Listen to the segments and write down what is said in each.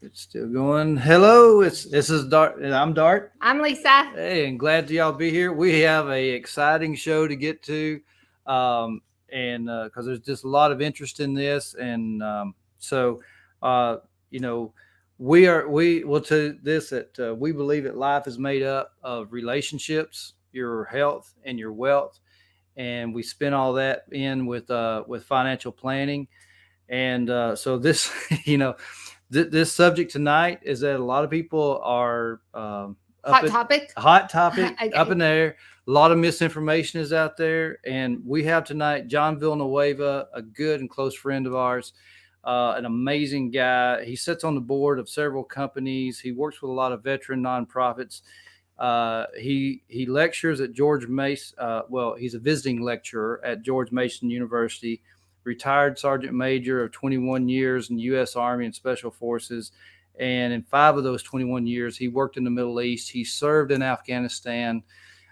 It's still going. Hello, this is Dart, and I'm Dart. I'm Lisa. Hey, and glad to y'all be here. We have a exciting show to get to, and because there's just a lot of interest in this, and so uh, you know, we will to this that we believe that life is made up of relationships, your health, and your wealth, and we spin all that in with financial planning, and so this, you know this subject tonight is that a lot of people are Hot topic. hot topic up Okay. in there. A lot of misinformation is out there, and we have tonight John Villanueva, a good and close friend of ours, an amazing guy. He sits on the board of several companies. He works with a lot of veteran nonprofits. He lectures at George Mason. Well, he's a visiting lecturer at George Mason University, retired sergeant major of 21 years in the U.S. Army and Special Forces. And in 5 of those 21 years, he worked in the Middle East. He served in Afghanistan.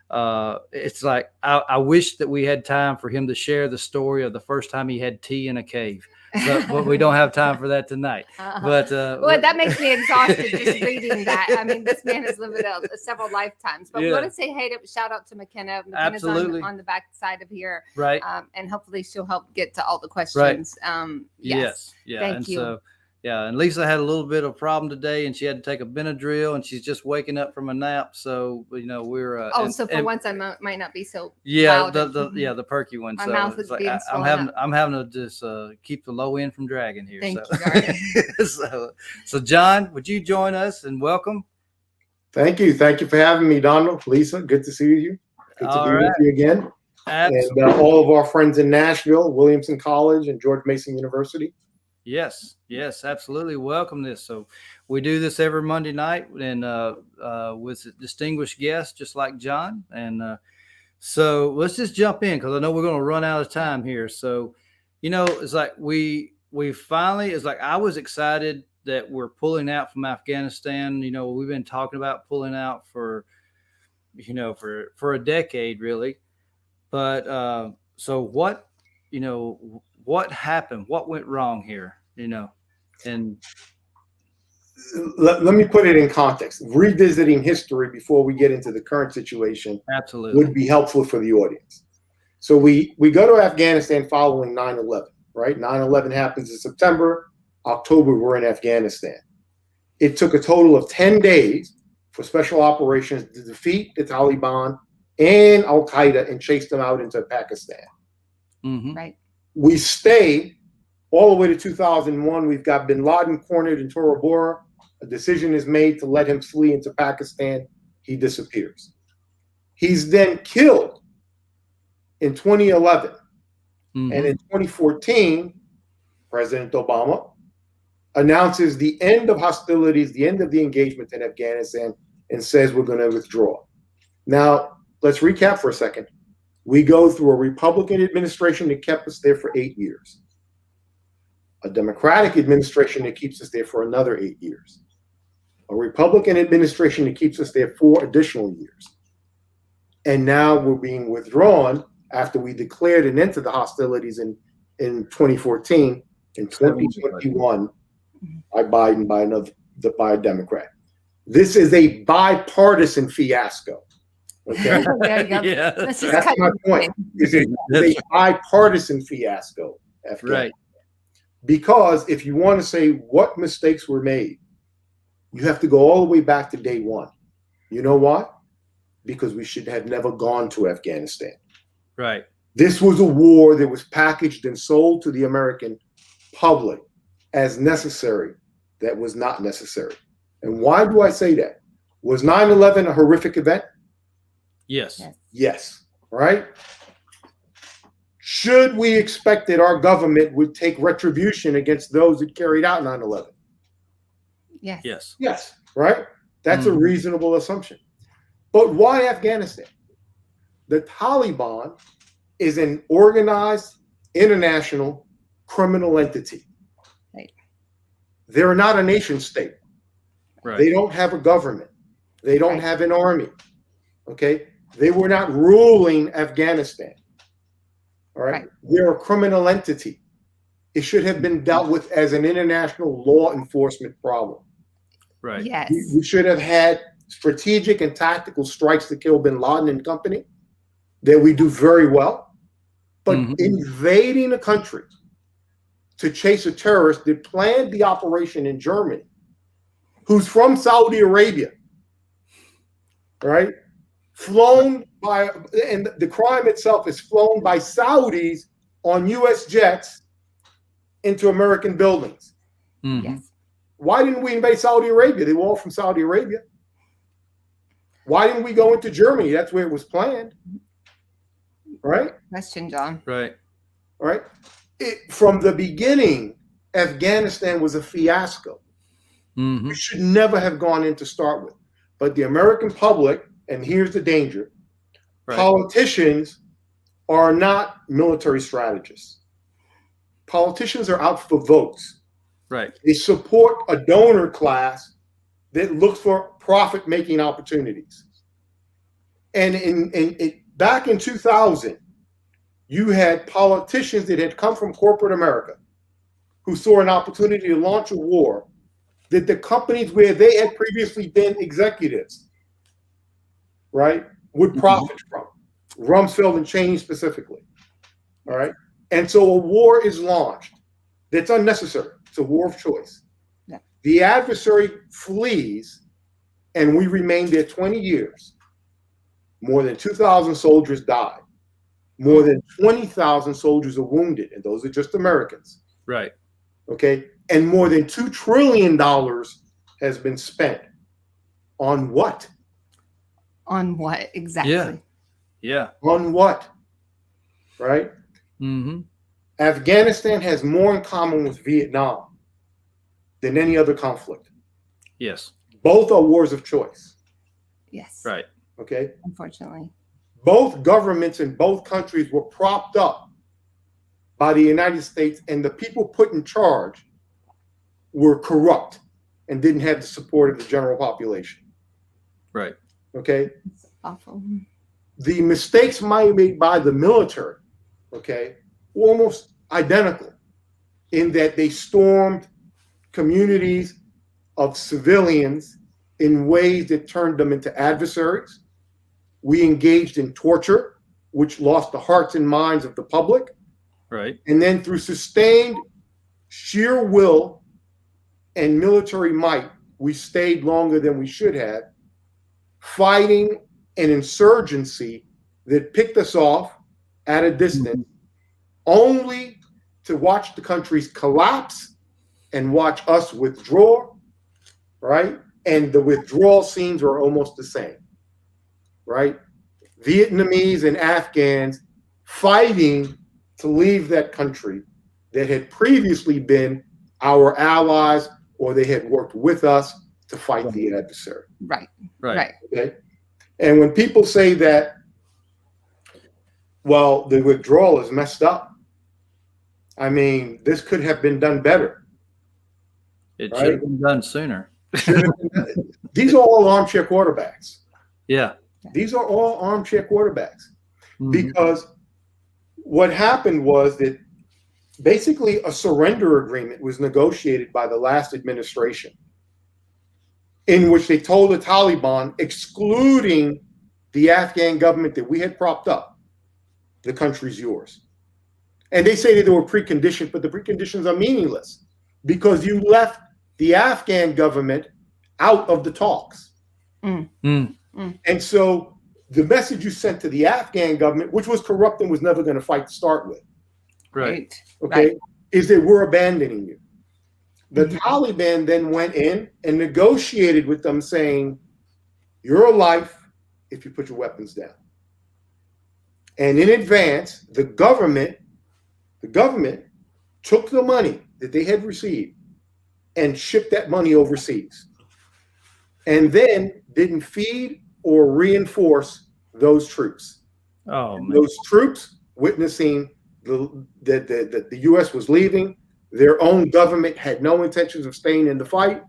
It's like I wish that we had time for him to share the story of the first time he had tea in a cave, but we don't have time for that tonight. But well, that makes me exhausted just reading that. I mean, this man has lived it several lifetimes. But we want to say shout out to McKenna. McKenna's on the back side of here, right? And hopefully she'll help get to all the questions. Right. Yes. Yeah. Thank you. So, yeah, and Lisa had a little bit of a problem today, and she had to take a Benadryl, and she's just waking up from a nap. So we're so for once I might not be so loud. The perky one. My so mouth is being swollen up. I'm having to just keep the low end from dragging here. Thank you, so John, would you join us and welcome? Thank you for having me, Donald. Lisa, good to see you. Good to be with you again. Absolutely. And all of our friends in Nashville, Williamson College and George Mason University. Yes, absolutely. Welcome this. So we do this every Monday night and with distinguished guests just like John. And so let's just jump in because I know we're going to run out of time here. So, it's like we finally, it's like I was excited that we're pulling out from Afghanistan. We've been talking about pulling out for a decade really. But so what happened? What went wrong here? And let me put it in context. Revisiting history before we get into the current situation absolutely would be helpful for the audience. So we go to Afghanistan following 9/11, right? 9/11 happens in September. October, we're in Afghanistan. It took a total of 10 days for special operations to defeat the Taliban and Al-Qaeda and chase them out into Pakistan. Mm-hmm. Right. We stay all the way to 2001. We've got bin Laden cornered in Tora Bora. A decision is made to let him flee into Pakistan. He disappears. He's then killed in 2011. Mm-hmm. And in 2014, President Obama announces the end of hostilities, the end of the engagement in Afghanistan, and says we're going to withdraw. Now, let's recap for a second. We go through a Republican administration that kept us there for 8 years, a Democratic administration that keeps us there for another 8 years, a Republican administration that keeps us there 4 additional years. And now we're being withdrawn after we declared an end to the hostilities in 2014, in 2021 by Biden, by a Democrat. This is a bipartisan fiasco. Okay. Yeah. That's my point. It's a bipartisan fiasco. Right. Because if you want to say what mistakes were made, you have to go all the way back to day one. You know why? Because we should have never gone to Afghanistan. Right. This was a war that was packaged and sold to the American public as necessary. That was not necessary. And why do I say that? Was 9/11 a horrific event? Yes. Yes. Right? Should we expect that our government would take retribution against those that carried out 9/11? Yes. Yes. Yes. Right? That's a reasonable assumption. But why Afghanistan? The Taliban is an organized international criminal entity. Right. They're not a nation state. Right. They don't have a government. They don't have an army. Okay? They were not ruling Afghanistan. All right? They're a criminal entity. It should have been dealt with as an international law enforcement problem. Right. Yes. We should have had strategic and tactical strikes to kill bin Laden and company that we do very well. But invading a country to chase a terrorist that planned the operation in Germany, who's from Saudi Arabia, right? Flown by, and the crime itself is flown by Saudis on US jets into American buildings. Yes. Why didn't we invade Saudi Arabia? They were all from Saudi Arabia. Why didn't we go into Germany? That's where it was planned. Right? Question, John. Right. Right? From the beginning, Afghanistan was a fiasco. We should never have gone in to start with. But the American public, and here's the danger, politicians are not military strategists. Politicians are out for votes. Right. They support a donor class that looks for profit-making opportunities. And back in 2000, you had politicians that had come from corporate America who saw an opportunity to launch a war that the companies where they had previously been executives, right, would profit from. Rumsfeld and Cheney specifically. All right. And so a war is launched that's unnecessary. It's a war of choice. Yeah. The adversary flees, and we remained there 20 years. More than 2,000 soldiers died. More than 20,000 soldiers are wounded, and those are just Americans. Right. Okay. And more than $2 trillion has been spent on what? On what exactly? Yeah. Yeah. On what? Right? Afghanistan has more in common with Vietnam than any other conflict. Yes. Both are wars of choice. Yes. Right. Okay. Unfortunately. Both governments in both countries were propped up by the United States, and the people put in charge were corrupt and didn't have the support of the general population. Right. Okay. It's awful. The mistakes made by the military, okay, were almost identical in that they stormed communities of civilians in ways that turned them into adversaries. We engaged in torture, which lost the hearts and minds of the public. Right. And then through sustained sheer will and military might, we stayed longer than we should have, fighting an insurgency that picked us off at a distance, only to watch the countries collapse and watch us withdraw, right? And the withdrawal scenes are almost the same, right? Vietnamese and Afghans fighting to leave that country that had previously been our allies, or they had worked with us to fight the adversary. Right. Right. Right. Okay. And when people say that, well, the withdrawal is messed up, I mean, this could have been done better. It should have been done sooner. These are all armchair quarterbacks. Yeah. These are all armchair quarterbacks. Because what happened was that basically a surrender agreement was negotiated by the last administration, in which they told the Taliban, excluding the Afghan government that we had propped up, the country's yours. And they say that there were preconditions, but the preconditions are meaningless because you left the Afghan government out of the talks. And so the message you sent to the Afghan government, which was corrupt and was never going to fight to start with, Right. okay, is that we're abandoning you. The Taliban then went in and negotiated with them, saying, you're alive if you put your weapons down. And in advance, the government took the money that they had received and shipped that money overseas, and then didn't feed or reinforce those troops. Oh, man. Those troops, witnessing that the U.S. was leaving, their own government had no intentions of staying in the fight.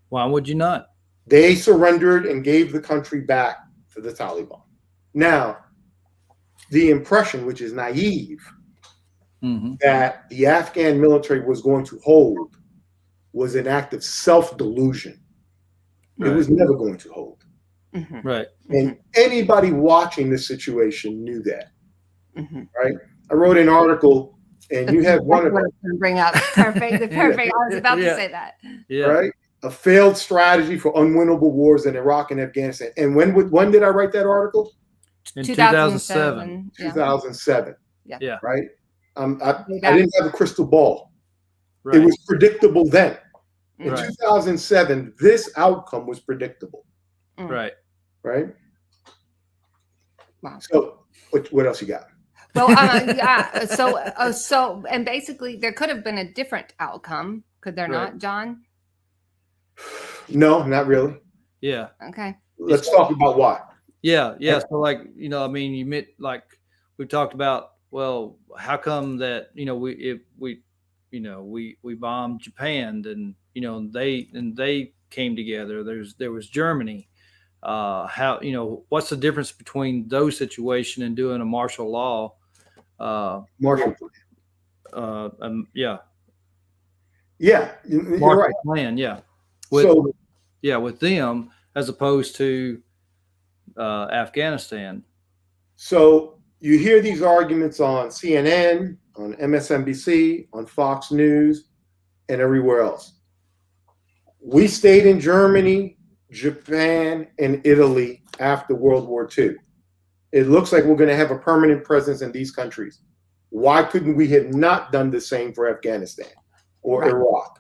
Why would you not? They surrendered and gave the country back to the Taliban. Now, the impression, which is naive, that the Afghan military was going to hold was an act of self-delusion. It was never going to hold. Right. And anybody watching this situation knew that. Right. I wrote an article, and you have one of them. Bring up perfect. I was about to say that. Yeah. Right. A failed strategy for unwinnable wars in Iraq and Afghanistan. And when did I write that article? In 2007. 2007. Yeah. Right. I didn't have a crystal ball. Right. It was predictable then. In Right. 2007, this outcome was predictable. Right. Right. Wow. So what else you got? Well, so, and basically there could have been a different outcome. Could there not, John? No, not really. Yeah. Okay. Let's talk about why. Yeah. Yeah. So like, I mean, you meant like we talked about, well, how come that, we bombed Japan and, they came together. There was Germany. How, what's the difference between those situations and doing a martial law? Martial plan. Yeah. Yeah. You're right. Plan. Yeah. With them as opposed to Afghanistan. So you hear these arguments on CNN, on MSNBC, on Fox News, and everywhere else. We stayed in Germany, Japan, and Italy after World War II. It looks like we're going to have a permanent presence in these countries. Why couldn't we have not done the same for Afghanistan or Iraq?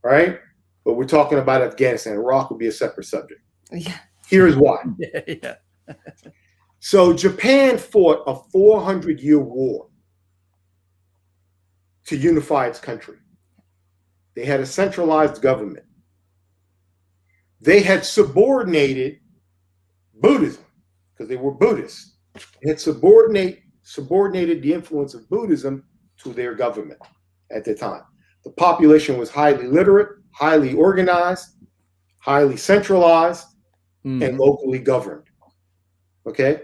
Right? But we're talking about Afghanistan. Iraq would be a separate subject. Yeah. Here's why. Yeah. So Japan fought a 400-year war to unify its country. They had a centralized government. They had subordinated Buddhism because they were Buddhists. They had subordinated the influence of Buddhism to their government at the time. The population was highly literate, highly organized, highly centralized, and locally governed. Okay?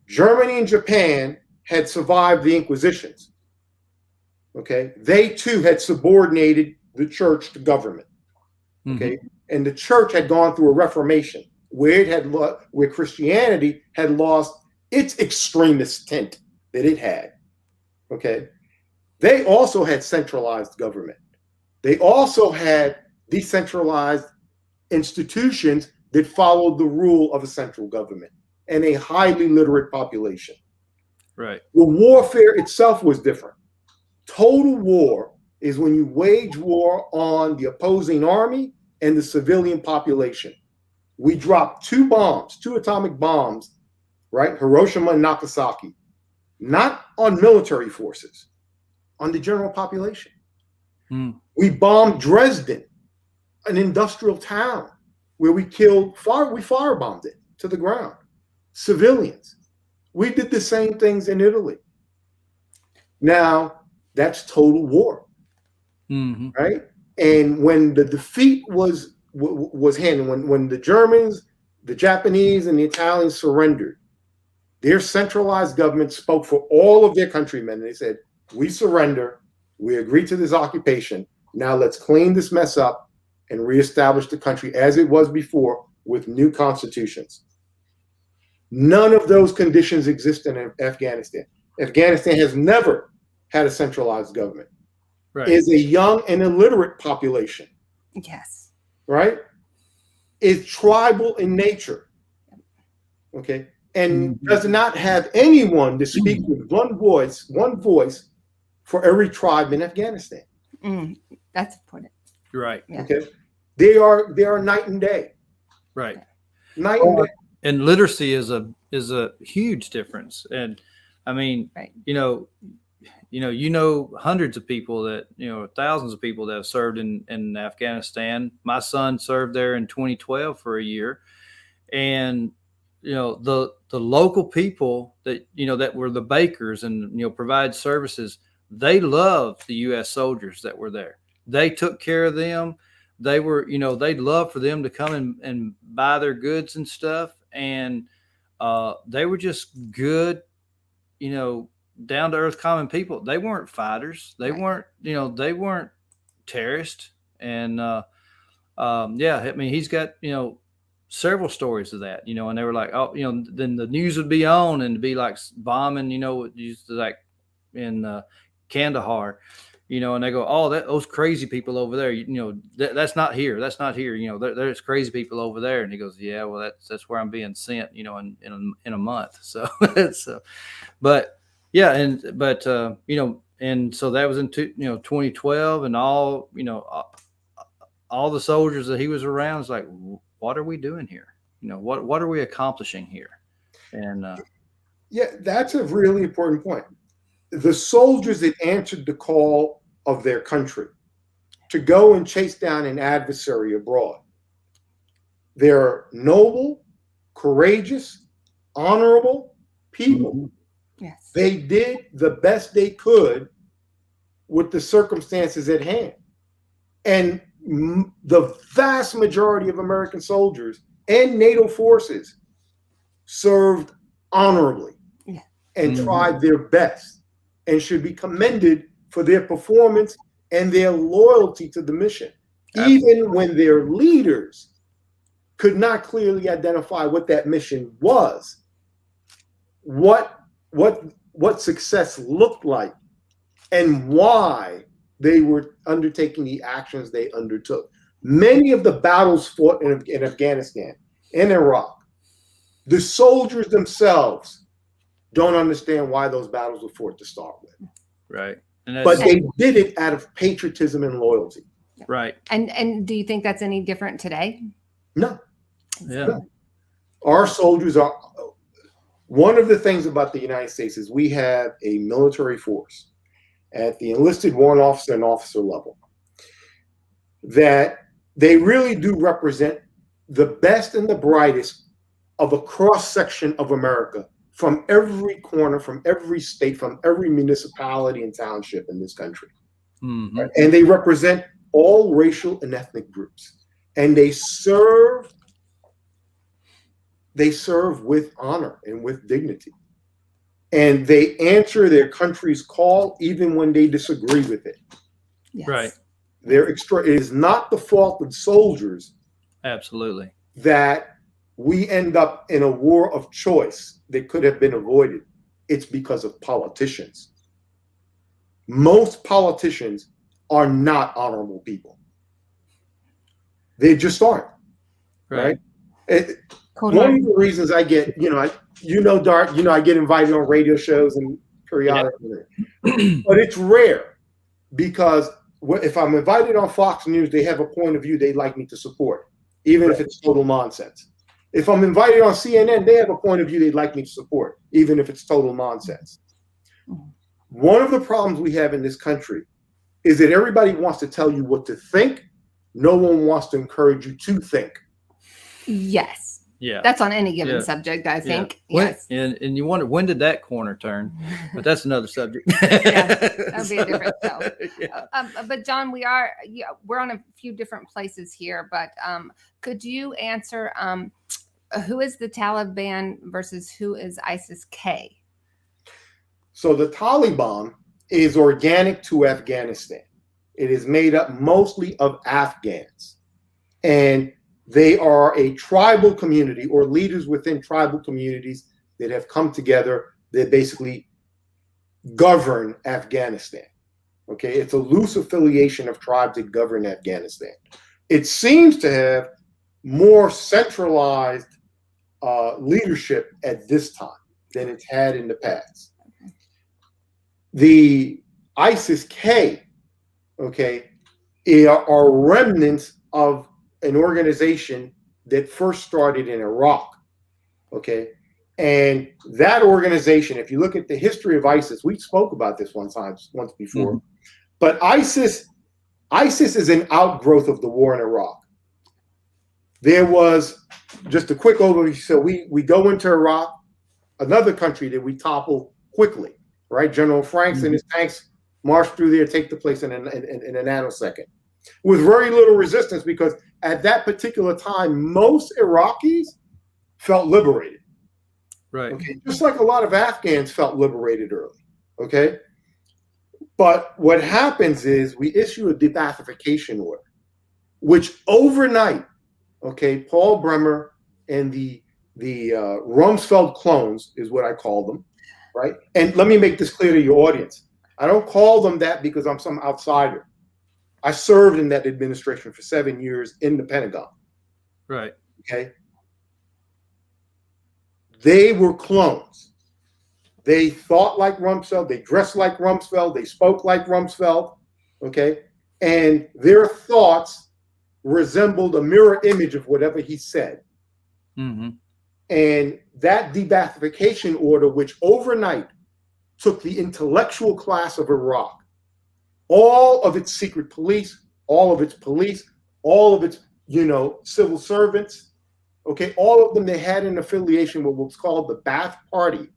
Germany and Japan had survived the Inquisitions. Okay? They too had subordinated the church to government. Okay? And the church had gone through a reformation where Christianity had lost its extremist tint that it had. Okay? They also had centralized government. They also had decentralized institutions that followed the rule of a central government and a highly literate population. Right. The warfare itself was different. Total war is when you wage war on the opposing army and the civilian population. We dropped two atomic bombs, right? Hiroshima and Nagasaki, not on military forces, on the general population. We bombed Dresden, an industrial town where we firebombed it to the ground. Civilians. We did the same things in Italy. Now, that's total war, right? And when the defeat was handled, when the Germans, the Japanese, and the Italians surrendered, their centralized government spoke for all of their countrymen. They said, we surrender, we agree to this occupation, now let's clean this mess up and reestablish the country as it was before with new constitutions. None of those conditions exist in Afghanistan. Afghanistan has never had a centralized government. Right. Is a young and illiterate population. Yes. Right? Is tribal in nature. Okay. And does not have anyone to speak with one voice for every tribe in Afghanistan. That's important. Right. Yeah. Okay. They are night and day. Right. Night and day. And literacy is a huge difference. And I mean, hundreds of people that, thousands of people that have served in Afghanistan. My son served there in 2012 for a year. And, the local people that, that were the bakers and, provide services, they loved the U.S. soldiers that were there. They took care of them. They were, they'd love for them to come and buy their goods and stuff. And they were just good, down to earth common people. They weren't fighters. They weren't, they weren't terrorists. And yeah, I mean, he's got, several stories of that, and they were like, oh, then the news would be on and it'd be like bombing, used to like in Kandahar, and they go, oh, those crazy people over there, that's not here. That's not here. There's crazy people over there. And he goes, yeah, well, that's where I'm being sent, in a month. So it's, but yeah. And so that was in 2012 and all the soldiers that he was around was like, what are we doing here? What are we accomplishing here? And yeah, that's a really important point. The soldiers that answered the call of their country to go and chase down an adversary abroad, they're noble, courageous, honorable people. Yes. They did the best they could with the circumstances at hand. And the vast majority of American soldiers and NATO forces served honorably and tried their best, and should be commended for their performance and their loyalty to the mission. Absolutely. Even when their leaders could not clearly identify what that mission was, what success looked like, and why they were undertaking the actions they undertook. Many of the battles fought in Afghanistan, in Iraq, the soldiers themselves don't understand why those battles were fought to start with. Right. But they did it out of patriotism and loyalty. Right. And do you think that's any different today? No. Yeah. No. Our soldiers are, one of the things about the United States is we have a military force at the enlisted warrant officer and officer level that they really do represent the best and the brightest of a cross section of America, from every corner, from every state, from every municipality and township in this country. Mm-hmm. Right? And they represent all racial and ethnic groups. And they serve with honor and with dignity. And they answer their country's call even when they disagree with it. Yes. Right. It is not the fault of soldiers. Absolutely. That we end up in a war of choice that could have been avoided. It's because of politicians. Most politicians are not honorable people. They just aren't. Right? One of the reasons I get, Dart, I get invited on radio shows and periodically, but it's rare because if I'm invited on Fox News, they have a point of view they'd like me to support, even if it's total nonsense. If I'm invited on CNN, they have a point of view they'd like me to support, even if it's total nonsense. One of the problems we have in this country is that everybody wants to tell you what to think. No one wants to encourage you to think. Yes. Yeah. That's on any given subject, I think. Yeah. Yes. And you wonder, when did that corner turn? But that's another subject. Yeah, that would be a different show. Yeah. But John, we're on a few different places here, but could you answer who is the Taliban versus who is ISIS K? So the Taliban is organic to Afghanistan. It is made up mostly of Afghans. And they are a tribal community, or leaders within tribal communities that have come together that basically govern Afghanistan. Okay, it's a loose affiliation of tribes that govern Afghanistan. It seems to have more centralized leadership at this time than it's had in the past. The ISIS K, are remnants of an organization that first started in Iraq. And that organization, if you look at the history of ISIS, we spoke about this once before, but ISIS is an outgrowth of the war in Iraq. There was just a quick overview. So we go into Iraq, another country that we topple quickly, right? General Franks and his tanks march through there, take the place in a nanosecond, with very little resistance, because at that particular time, most Iraqis felt liberated. Right. Just like a lot of Afghans felt liberated early. But what happens is we issue a debathification order. which overnight, okay, Paul Bremer and the Rumsfeld clones is what I call them, right? And let me make this clear to your audience. I don't call them that because I'm some outsider. I served in that administration for 7 years in the Pentagon. Right. Okay. They were clones. They thought like Rumsfeld. They dressed like Rumsfeld. They spoke like Rumsfeld. Okay. And their thoughts resembled a mirror image of whatever he said. Mm-hmm. And that de-Baathification order, which overnight took the intellectual class of Iraq, all of its secret police, all of its civil servants, okay, all of them, they had an affiliation with what's called the Ba'ath Party.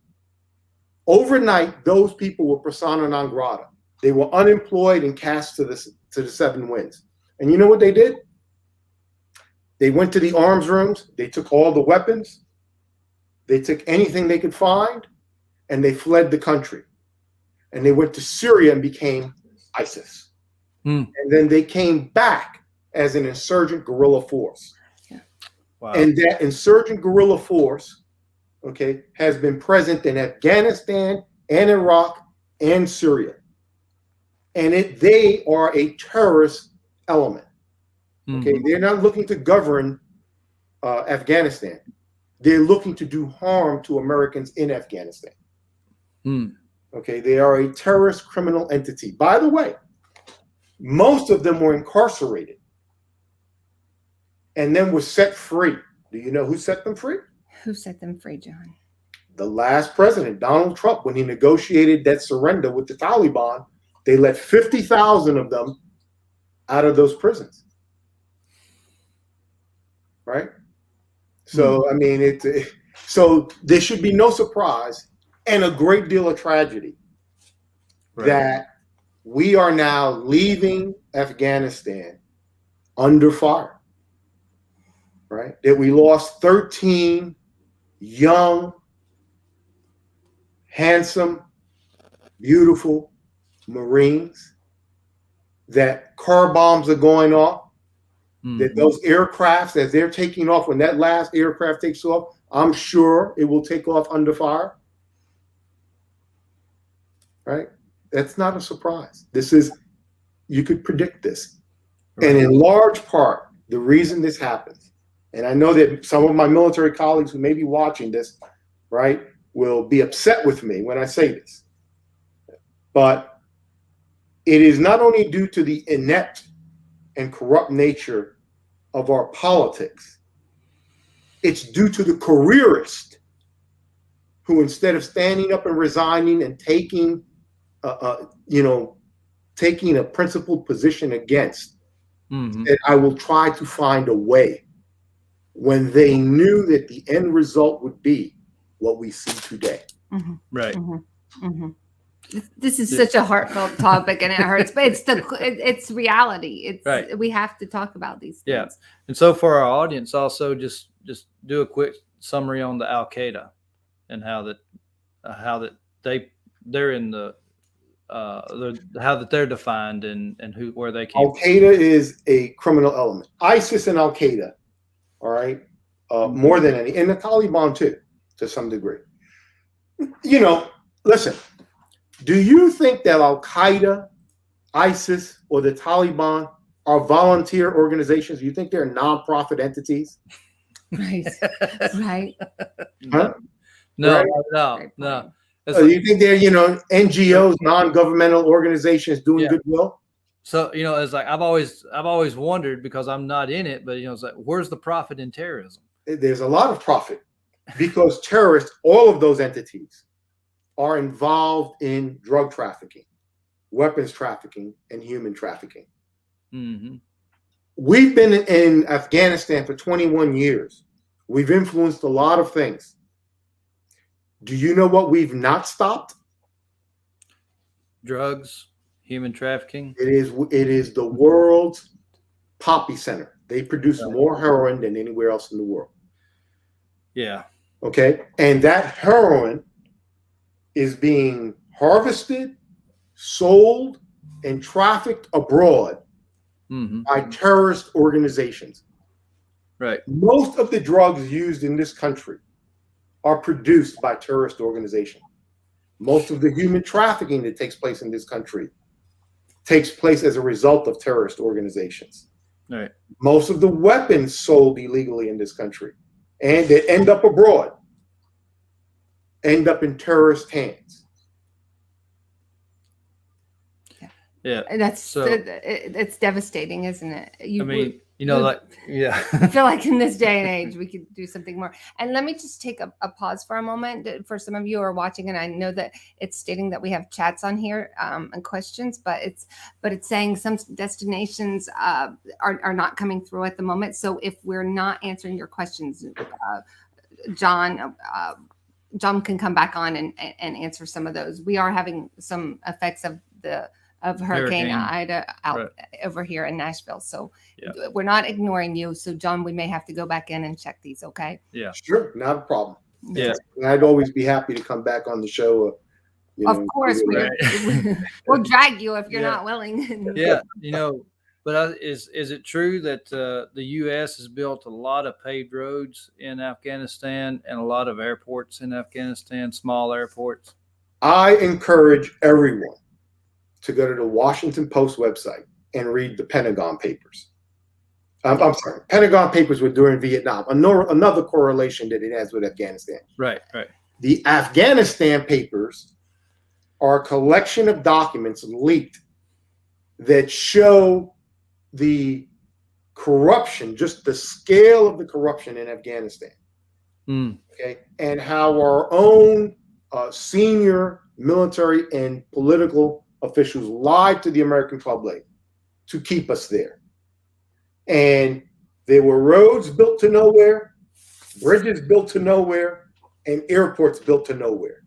Overnight, those people were persona non grata. They were unemployed and cast to the seven winds. And you know what they did? They went to the arms rooms. They took all the weapons. They took anything they could find, and they fled the country. And they went to Syria and became ISIS. And then they came back as an insurgent guerrilla force. Wow. And that insurgent guerrilla force, okay, has been present in Afghanistan and Iraq and Syria. And they are a terrorist element. Okay, they're not looking to govern Afghanistan. They're looking to do harm to Americans in Afghanistan. Okay, they are a terrorist criminal entity. By the way, most of them were incarcerated and then were set free. Do you know who set them free? Who set them free, John? The last president, Donald Trump, when he negotiated that surrender with the Taliban, they let 50,000 of them out of those prisons. Right? So, I mean, so there should be no surprise and a great deal of tragedy that we are now leaving Afghanistan under fire. Right? That we lost 13 young, handsome, beautiful Marines, that car bombs are going off, that those aircrafts, as they're taking off, when that last aircraft takes off, I'm sure it will take off under fire. Right? That's not a surprise. You could predict this. And in large part, the reason this happens, and I know that some of my military colleagues who may be watching this, right, will be upset with me when I say this. But it is not only due to the inept and corrupt nature of our politics, it's due to the careerist who, instead of standing up and resigning and taking a principled position against, said, I will try to find a way, when they knew that the end result would be what we see today. Right. This is such a heartfelt topic, and it hurts, but it's reality. It's we have to talk about these things. Yeah. And so for our audience, also just do a quick summary on the Al Qaeda and how that they're in the how that they're defined and where they came. Al Qaeda is a criminal element. ISIS and Al Qaeda, all right, more than any, and the Taliban too, to some degree. Listen. Do you think that Al Qaeda, ISIS, or the Taliban are volunteer organizations? Do you think they're nonprofit entities? Right. Huh? No. So you think they're, NGOs, non-governmental organizations doing goodwill? So, it's like I've always wondered, because I'm not in it, but it's like, where's the profit in terrorism? There's a lot of profit, because terrorists, all of those entities, are involved in drug trafficking, weapons trafficking, and human trafficking. We've been in Afghanistan for 21 years. We've influenced a lot of things. Do you know what we've not stopped? Drugs, human trafficking. It is the world's poppy center. They produce more heroin than anywhere else in the world. Yeah. Okay. And that heroin is being harvested, sold, and trafficked abroad by terrorist organizations. Right. Most of the drugs used in this country are produced by terrorist organizations. Most of the human trafficking that takes place in this country takes place as a result of terrorist organizations. Right. Most of the weapons sold illegally in this country and that end up abroad end up in terrorist hands. Yeah. And that's So- it's devastating, isn't it? I mean, you know, like, yeah. I feel like in this day and age, we could do something more. And let me just take a pause for a moment for some of you who are watching. And I know that it's stating that we have chats on here and questions, but it's saying some destinations are not coming through at the moment. So if we're not answering your questions, John can come back on and answer some of those. We are having some effects of Hurricane Ida out over here in Nashville. So we're not ignoring you. So John, we may have to go back in and check these. Okay. Yeah. Sure. Not a problem. Yeah. And I'd always be happy to come back on the show. Of course, we'll drag you if you're not willing. Yeah. You know, but is it true that the U.S. has built a lot of paved roads in Afghanistan and a lot of airports in Afghanistan, small airports? I encourage everyone to go to the Washington Post website and read the Pentagon Papers. I'm sorry, Pentagon Papers were during Vietnam. Another correlation that it has with Afghanistan. Right, right. The Afghanistan Papers are a collection of documents leaked that show the corruption, just the scale of the corruption in Afghanistan. Okay, and how our own senior military and political officials lied to the American public to keep us there. And there were roads built to nowhere, bridges built to nowhere, and airports built to nowhere,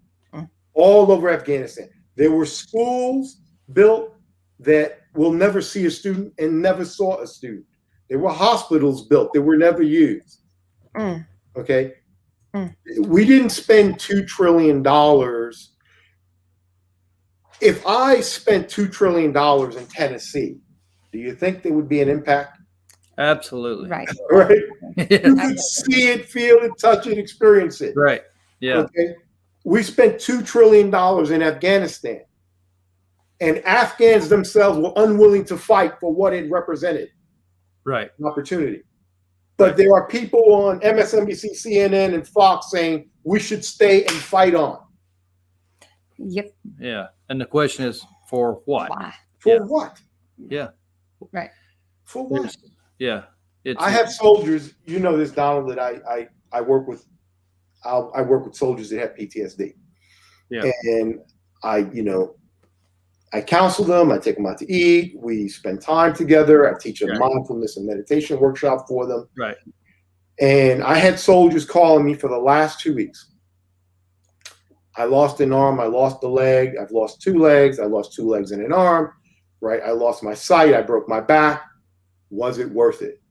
all over Afghanistan. There were schools built that will never see a student and never saw a student. There were hospitals built that were never used. Okay. We didn't spend $2 trillion. If I spent $2 trillion in Tennessee, do you think there would be an impact? Absolutely. Right. Right. Yeah. You could see it, feel it, touch it, experience it. Right. Yeah. Okay. We spent $2 trillion in Afghanistan, and Afghans themselves were unwilling to fight for what it represented. Right. An opportunity. But there are people on MSNBC, CNN, and Fox saying we should stay and fight on. Yep. Yeah. And the question is, for what? Why? For what? Yeah. Right. For what? Yeah. I have soldiers, you know this, Donald, that I work with. I work with soldiers that have PTSD. Yeah. And I counsel them. I take them out to eat. We spend time together. I teach a mindfulness and meditation workshop for them. Right. And I had soldiers calling me for the last 2 weeks. I lost an arm. I lost a leg. I've lost 2 legs. I lost 2 legs and an arm. Right. I lost my sight. I broke my back. Was it worth it?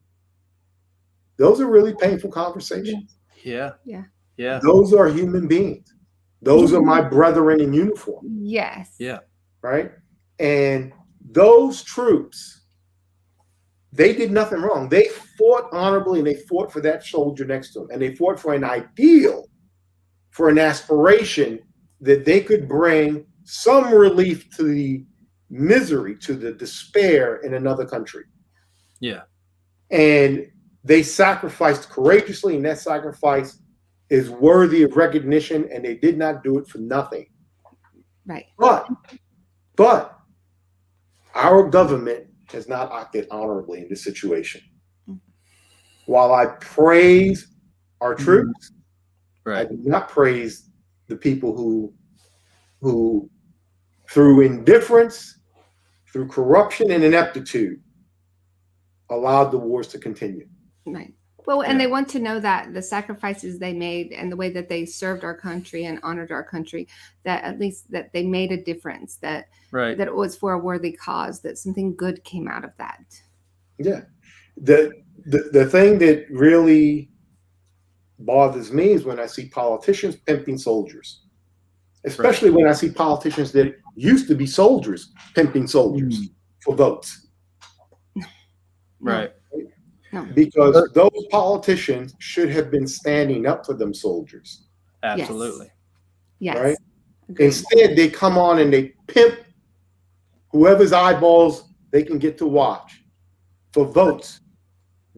Those are really painful conversations. Yeah. Yeah. Yeah. Those are human beings. Those are my brethren in uniform. Yes. Yeah. Right. And those troops, they did nothing wrong. They fought honorably, and they fought for that soldier next to them. And they fought for an ideal, for an aspiration that they could bring some relief to the misery, to the despair in another country. Yeah. And they sacrificed courageously, and that sacrifice is worthy of recognition, and they did not do it for nothing. Right. But our government has not acted honorably in this situation. While I praise our troops, I do not praise the people who through indifference, through corruption and ineptitude, allowed the wars to continue. Right. Well, and they want to know that the sacrifices they made and the way that they served our country and honored our country, that at least that they made a difference, that it was for a worthy cause, that something good came out of that. Yeah. The thing that really bothers me is when I see politicians pimping soldiers, especially when I see politicians that used to be soldiers pimping soldiers for votes. Right. No. Because those politicians should have been standing up for them soldiers. Absolutely. Yes. Right? Agreed. Instead, they come on and they pimp whoever's eyeballs they can get to watch for votes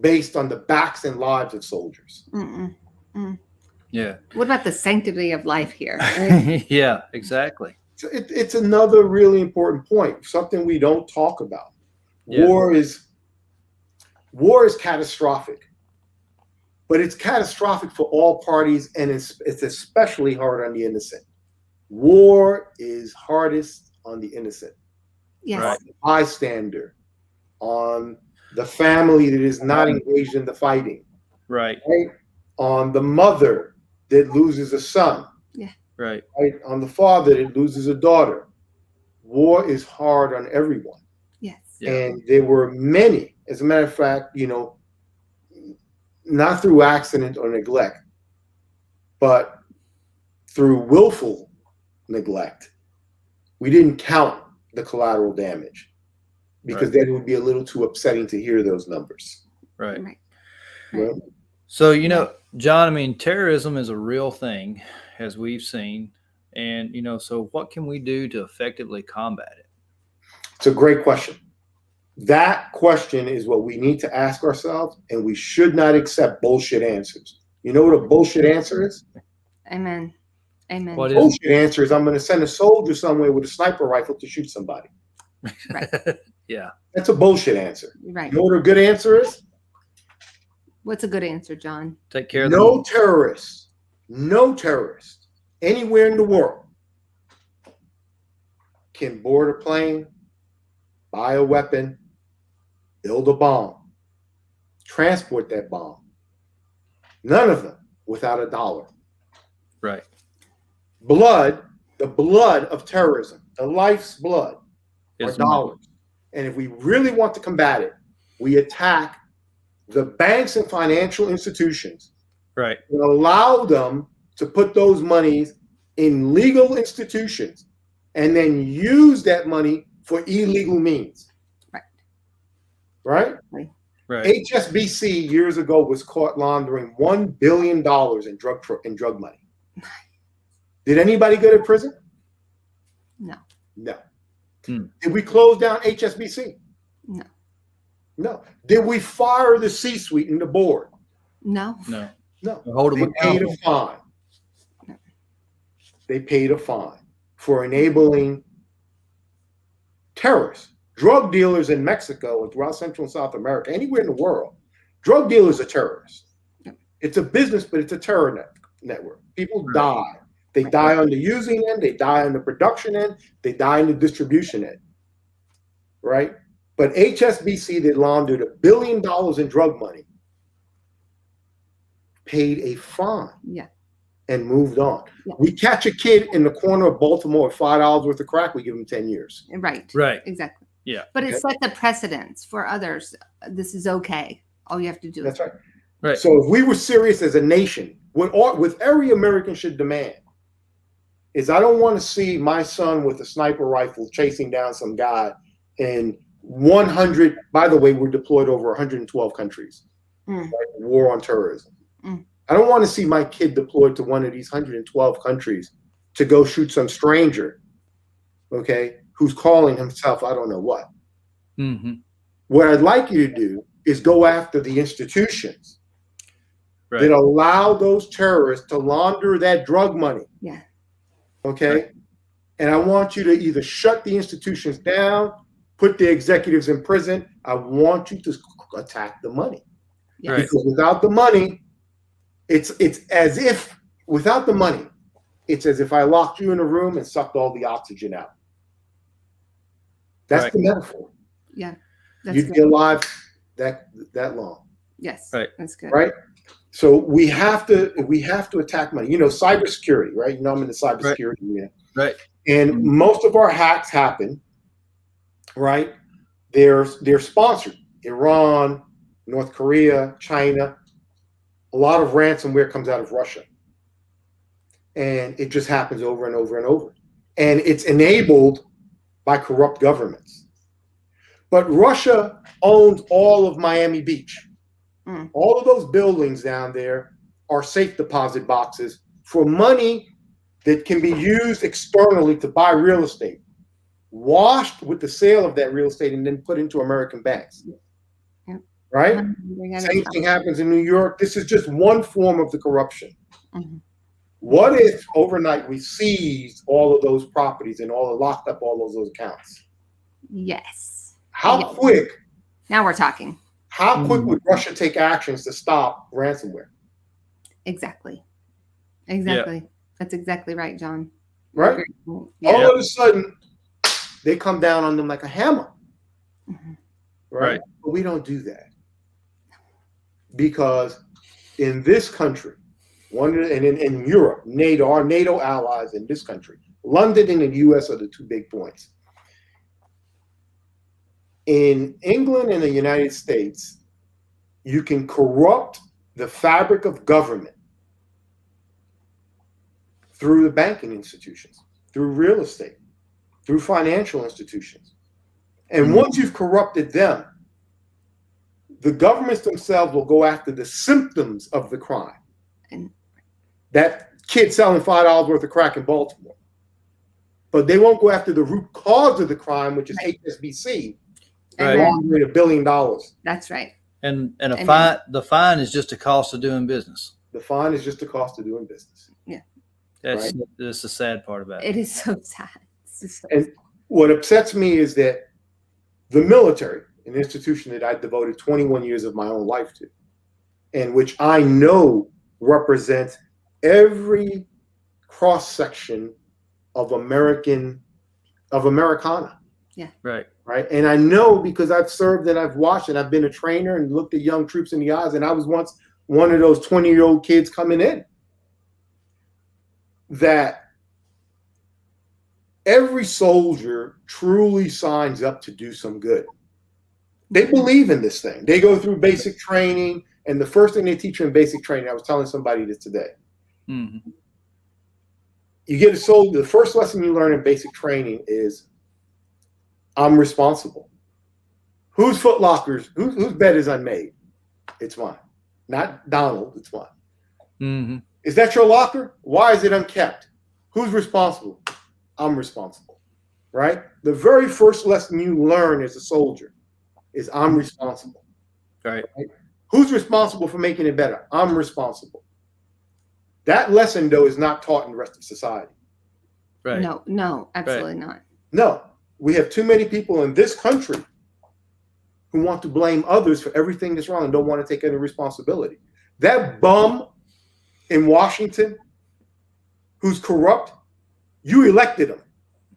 based on the backs and lives of soldiers. Mm-mm. Mm. Yeah. What about the sanctity of life here? Yeah, exactly. So it's another really important point, something we don't talk about. Yeah. War is catastrophic, but it's catastrophic for all parties, and it's especially hard on the innocent. War is hardest on the innocent, Yes. Right. on the bystander, on the family that is not engaged in the fighting, Right. right? On the mother that loses a son, Right. right? On the father that loses a daughter. War is hard on everyone. Yes. Yeah. And there were many, as a matter of fact, not through accident or neglect, but through willful neglect. We didn't count the collateral damage because then it would be a little too upsetting to hear those numbers. Right. Right. Right? So, John, I mean, terrorism is a real thing, as we've seen. And, so what can we do to effectively combat it? It's a great question. That question is what we need to ask ourselves, and we should not accept bullshit answers. You know what a bullshit answer is? Amen. Amen. What is Bullshit answer is I'm going to send a soldier somewhere with a sniper rifle to shoot somebody. Yeah. That's a bullshit answer. Right. You know what a good answer is? What's a good answer, John? Take care of No terrorist anywhere in the world can board a plane, buy a weapon, build a bomb, transport that bomb. None of them without a dollar. Right. The blood of terrorism, the life's blood, are Is dollars. And if we really want to combat it, we attack the banks and financial institutions Right. and allow them to put those monies in legal institutions and then use that money for illegal means. Right? Right. HSBC years ago was caught laundering $1 billion in drug money. Did anybody go to prison? No. No. Hmm. Did we close down HSBC? No. No. Did we fire the C-suite and the board? No. No. No. Hold them They paid accountable. a fine. No. They paid a fine for enabling terrorists, drug dealers in Mexico and throughout Central and South America, anywhere in the world. Drug dealers are terrorists. Yep. It's a business, but it's a terror network. People Right. die. They die on the using end, they die on the production end, they die on the distribution end. Right? But HSBC that laundered $1 billion in drug money paid a fine Yeah. and moved on. Yeah. We catch a kid in the corner of Baltimore with $5 worth of crack, we give him 10 years. Right. Right. Exactly. Yeah. But it set the precedence for others. This is okay. All you have to do That's is right. Right. So if we were serious as a nation, what every American should demand is I don't want to see my son with a sniper rifle chasing down some guy in 100, by the way, we're deployed over 112 countries. Mm. Right? War on terrorism. Mm. I don't want to see my kid deployed to one of these 112 countries to go shoot some stranger, okay, who's calling himself I don't know what. Mm-hmm. What I'd like you to do is go after the institutions Right. that allow those terrorists to launder that drug money. Yeah. Okay. Right. And I want you to either shut the institutions down, put the executives in prison. I want you to attack the money. Yeah. Right. Because without the money, it's as if without the money, it's as if I locked you in a room and sucked all the oxygen out. That's Right. the metaphor. Yeah. That's You'd good. be alive that long. Yes. Right. That's good. Right? So we have to attack money. Cybersecurity, right? I'm in the cybersecurity area. Right. And most of our hacks happen, right? They're sponsored. Iran, North Korea, China. A lot of ransomware comes out of Russia. And it just happens over and over and over. And it's enabled by corrupt governments. But Russia owns all of Miami Beach. Mm. All of those buildings down there are safe deposit boxes for money that can be used externally to buy real estate, washed with the sale of that real estate and then put into American banks. Yep. Right? Mm-hmm. Same thing happens in New York. This is just one form of the corruption. Mm-hmm. What if overnight we seized all of those properties and locked up all of those accounts? Yes. How Yes. quick? Now we're talking. How quick would Russia take actions to stop ransomware? Exactly. Exactly. That's exactly right, John. Right? Yeah. All of a sudden, they come down on them like a hammer. Mm-hmm. Right? But we don't do that. Because in this country, and in Europe, NATO, our NATO allies in this country, London and the US are the two big points. In England and the United States, you can corrupt the fabric of government through the banking institutions, through real estate, through financial institutions. And once you've corrupted them, the governments themselves will go after the symptoms of the crime. That kid selling $5 worth of crack in Baltimore. But they won't go after the root cause of the crime, which is HSBC, laundering $1 billion. That's right. And the fine is just a cost of doing business. The fine is just the cost of doing business. Yeah. That's the sad part about it. It is so sad. And what upsets me is that the military, an institution that I devoted 21 years of my own life to, and which I know represents every cross-section of Americana. Yeah. Right. Right. And I know because I've served and I've watched and I've been a trainer and looked at young troops in the eyes, and I was once one of those 20-year-old kids coming in, that every soldier truly signs up to do some good. They believe in this thing. They go through basic training, and the first thing they teach you in basic training, I was telling somebody this today. Mm-hmm. You get a soldier, the first lesson you learn in basic training is, I'm responsible. Whose bed is unmade? It's mine. Not Donald, it's mine. Mm-hmm. Is that your locker? Why is it unkept? Who's responsible? I'm responsible. Right? The very first lesson you learn as a soldier is I'm responsible. Right. Who's responsible for making it better? I'm responsible. That lesson, though, is not taught in the rest of society. Right. No, absolutely not. No. We have too many people in this country who want to blame others for everything that's wrong and don't want to take any responsibility. That bum in Washington who's corrupt, you elected him.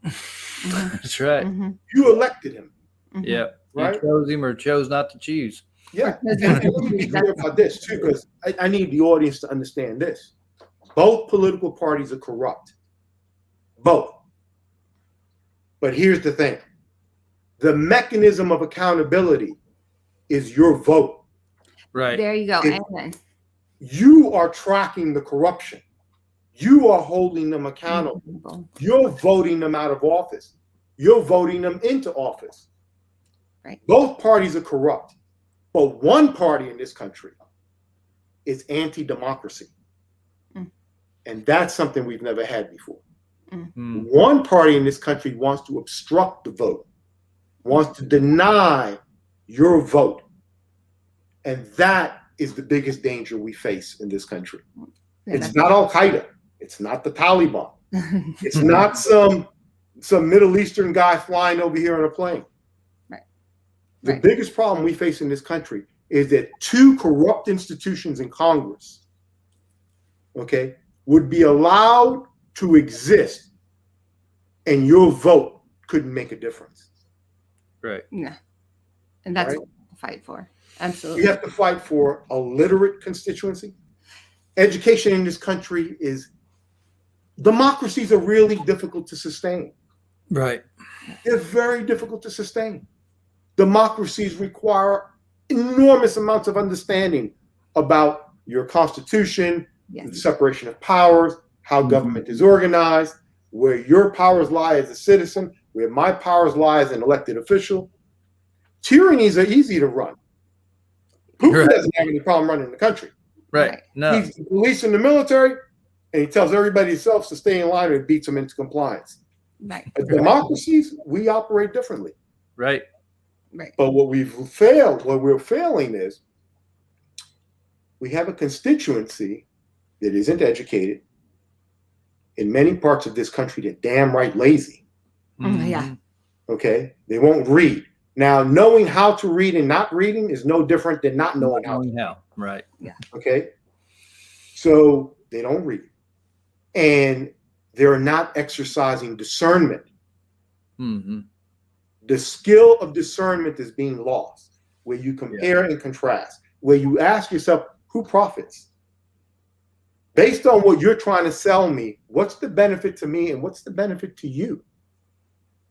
That's right. Mm-hmm. You elected him. Mm-hmm. Yeah. Right? You chose him or chose not to choose. Yeah. And let me be clear about this, too, because I need the audience to understand this. Both political parties are corrupt. Both. But here's the thing. The mechanism of accountability is your vote. Right. There you go. If Amen. you are tracking the corruption, you are holding them accountable. You're voting them out of office. You're voting them into office. Right. Both parties are corrupt. But one party in this country is anti-democracy. Mm. And that's something we've never had before. Mm. One party in this country wants to obstruct the vote, wants to deny your vote. And that is the biggest danger we face in this country. Yeah, it's not Al-Qaeda. It's not the Taliban. It's not some Middle Eastern guy flying over here on a plane. Right. The biggest problem we face in this country is that two corrupt institutions in Congress, okay, would be allowed to exist, and your vote couldn't make a difference. Right. Yeah. And that's Right? what we fight for. Absolutely. You have to fight for a literate constituency. Education in this country democracies are really difficult to sustain. Right. They're very difficult to sustain. Democracies require enormous amounts of understanding about your constitution, the separation of powers, how government is organized, where your powers lie as a citizen, where my powers lie as an elected official. tyrannies are easy to run. Putin Right. doesn't have any problem running the country. Right. No. He's the police and the military, and he tells everybody else to stay in line and beats them into compliance. Right. As democracies, we operate differently. Right. Right. But what we're failing is we have a constituency that isn't educated. In many parts of this country, they're damn right lazy. Yeah. Okay? They won't read. Now, knowing how to read and not reading is no different than not knowing how to. How. Right. Yeah. Okay? So they don't read. And they're not exercising discernment. Mm-hmm. The skill of discernment is being lost, where you compare and contrast, where you ask yourself, who profits? Based on what you're trying to sell me, what's the benefit to me and what's the benefit to you?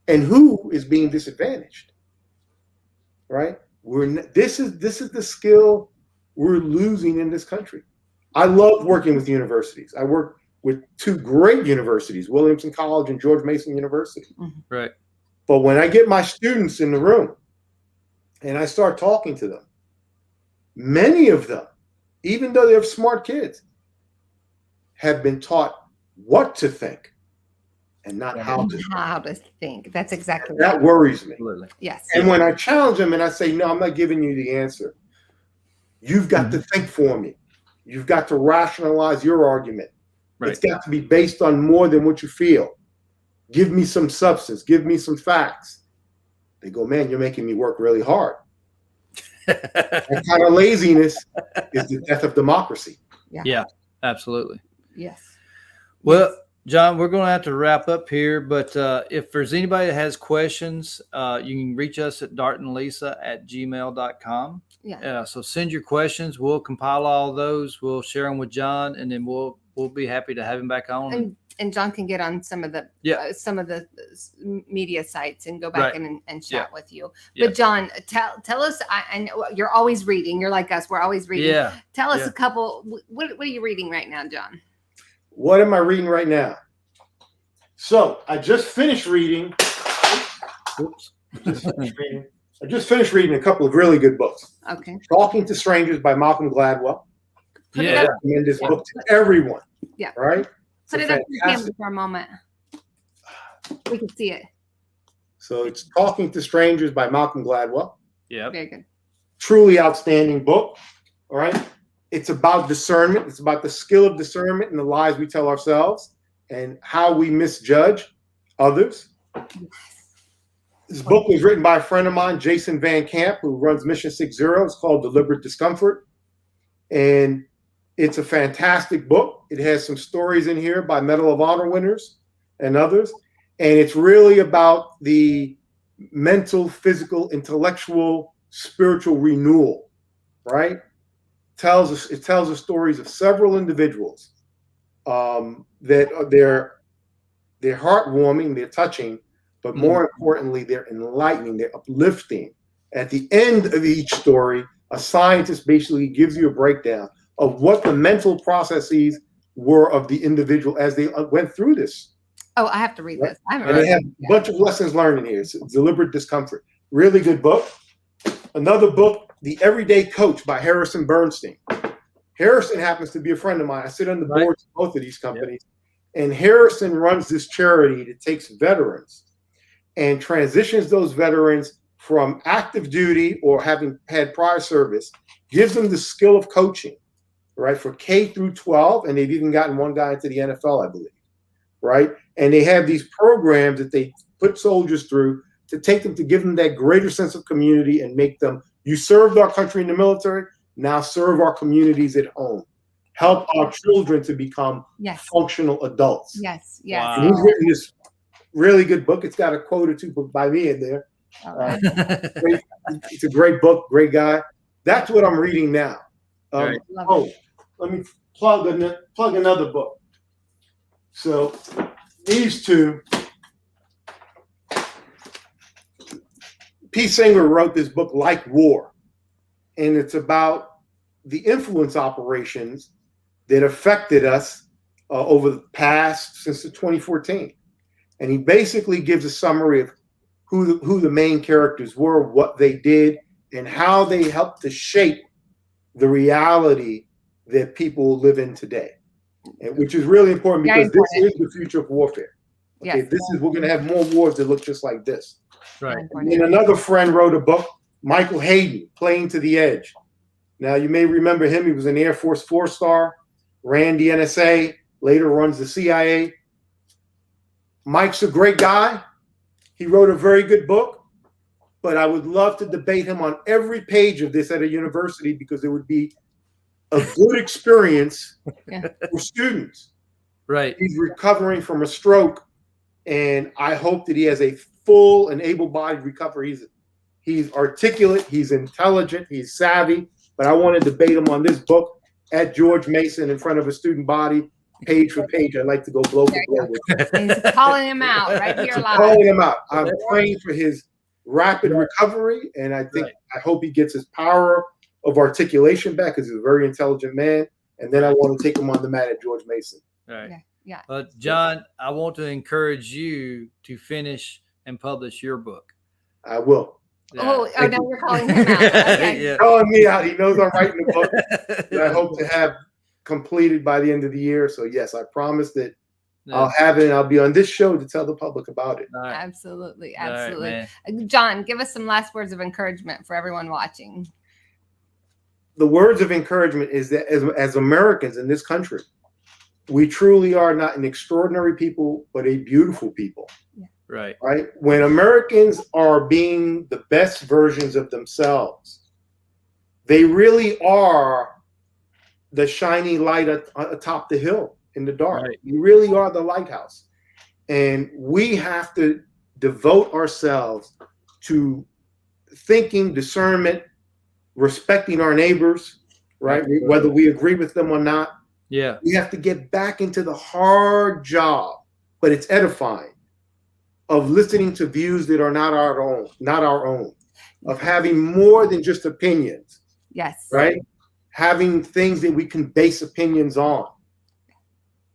And who is being disadvantaged? Right? This is the skill we're losing in this country. I love working with universities. I work with two great universities, Williamson College and George Mason University. Right. But when I get my students in the room and I start talking to them, many of them, even though they're smart kids, have been taught what to think and not how to think. How to think. That's exactly That right. worries me. Absolutely. Yes. And when I challenge them and I say, no, I'm not giving you the answer. You've got to think for me. You've got to rationalize your argument. Right. It's got to be based on more than what you feel. Give me some substance. Give me some facts. They go, man, you're making me work really hard. That kind of laziness is the death of democracy. Yeah, absolutely. Yes. Well, John, we're going to have to wrap up here, but if there's anybody that has questions, you can reach us at dartandlisa@gmail.com. Yeah. So send your questions. We'll compile all those. We'll share them with John, and then we'll be happy to have him back on. And John can get on some of the media sites and go back and chat with you. But John, tell us. I know you're always reading. You're like us. We're always reading. Yeah. Tell us a couple. What are you reading right now, John? What am I reading right now? So I just finished reading. I just finished reading a couple of really good books. Okay. Talking to Strangers by Malcolm Gladwell. Put it up. I recommend this book to everyone. Yeah. Right? Put it up to the camera for a moment. We can see it. So it's Talking to Strangers by Malcolm Gladwell. Yeah. Very good. Truly outstanding book. All right. It's about discernment. It's about the skill of discernment and the lies we tell ourselves and how we misjudge others. This book was written by a friend of mine, Jason Van Camp, who runs Mission 60. It's called Deliberate Discomfort. And it's a fantastic book. It has some stories in here by Medal of Honor winners and others. And it's really about the mental, physical, intellectual, spiritual renewal, right? It tells the stories of several individuals that are they're heartwarming, they're touching, but more importantly, they're enlightening, they're uplifting. At the end of each story, a scientist basically gives you a breakdown of what the mental processes were of the individual as they went through this. Oh, I have to read this. I haven't And read they have a bunch of lessons learned in here. It's Deliberate Discomfort. Really good book. Another book, The Everyday Coach by Harrison Bernstein. Harrison happens to be a friend of mine. I sit on the boards of both of these companies. And Harrison runs this charity that takes veterans and transitions those veterans from active duty or having had prior service, gives them the skill of coaching, right, for K through 12. And they've even gotten one guy into the NFL, I believe, right? And they have these programs that they put soldiers through to take them, to give them that greater sense of community and make them, you served our country in the military, now serve our communities at home. Help our children to become functional adults. Yes, yes. Wow. And he's written this really good book. It's got a quote or two by me in there. It's a great book, great guy. That's what I'm reading now. Right. Let me plug another book. So these two, P. Singer wrote this book, Like War, and it's about the influence operations that affected us over the past since 2014. And he basically gives a summary of who the main characters were, what they did, and how they helped to shape the reality that people live in today, and which is really important because this is the future of warfare. Okay, Yes. we're going to have more wars that look just like this. Right. And then another friend wrote a book, Michael Hayden, Playing to the Edge. Now you may remember him. He was an Air Force 4-star, ran the NSA, later runs the CIA. Mike's a great guy. He wrote a very good book, but I would love to debate him on every page of this at a university because it would be a good experience for students. Right. He's recovering from a stroke, and I hope that he has a full and able-bodied recovery. He's articulate, he's intelligent, he's savvy, but I want to debate him on this book at George Mason in front of a student body, page for page. I'd like to go blow for blow with him. He's calling him out right here live. Calling him out. I'm praying for his rapid recovery, and I hope he gets his power of articulation back because he's a very intelligent man. And then I want to take him on the mat at George Mason. Right. Yeah. But John, I want to encourage you to finish and publish your book. I will. Oh, now you're calling him out. Okay. Yeah. Calling me out. He knows I'm writing the book that I hope to have completed by the end of the year. So yes, I promise that I'll have it, and I'll be on this show to tell the public about it. Right. Absolutely. Absolutely. Right, John, give us some last words of encouragement for everyone watching. The words of encouragement is that as Americans in this country, we truly are not an extraordinary people, but a beautiful people. Yeah. Right. Right. When Americans are being the best versions of themselves, they really are the shiny light atop the hill in the dark. Right. We really are the lighthouse. And we have to devote ourselves to thinking, discernment, respecting our neighbors, right? Whether we agree with them or not. Yeah. We have to get back into the hard job, but it's edifying, of listening to views that are not our own, of having more than just opinions. Yes. Right? Having things that we can base opinions on.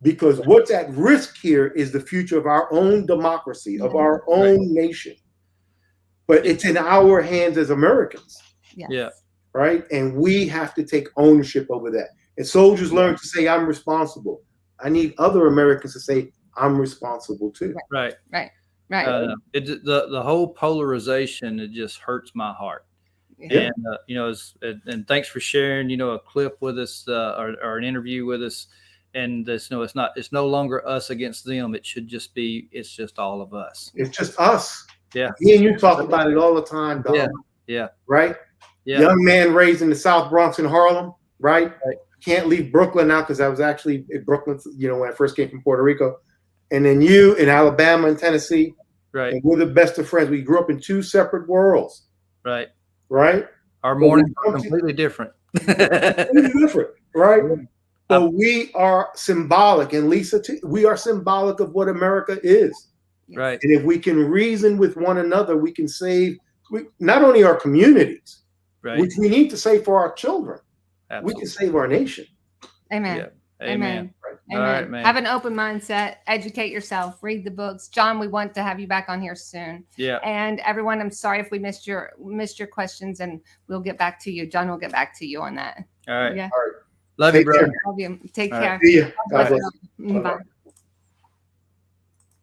Because what's at risk here is the future of our own democracy, of our own nation. But it's in our hands as Americans. Yes. Yeah. Right? And we have to take ownership over that. And soldiers learn to say, I'm responsible. I need other Americans to say, I'm responsible too. Right. Right. Right. The whole polarization, it just hurts my heart. Yeah. And and thanks for sharing, a clip with us or an interview with us. And this, it's no longer us against them. It should just be, it's just all of us. It's just us. Yeah. Me and you talk about it all the time, Don. Yeah. Yeah. Right? Yeah. Young man raised in the South Bronx in Harlem, right? Can't leave Brooklyn now because I was actually in Brooklyn, when I first came from Puerto Rico. And then you in Alabama and Tennessee. Right. And we're the best of friends. We grew up in two separate worlds. Right. Right? Our mornings are completely different. Completely different, right? But we are symbolic, and Lisa, we are symbolic of what America is. Right. And if we can reason with one another, we can save not only our communities, which we need to save for our children. Absolutely. We can save our nation. Amen. Yeah. Amen. Right. All right, man. Have an open mindset, educate yourself, read the books. John, we want to have you back on here soon. Yeah. And everyone, I'm sorry if we missed your questions, and we'll get back to you. John will get back to you on that. All right. Yeah. All right. Love you, brother. Love you. Take All care. right. See you. God bless. Bye.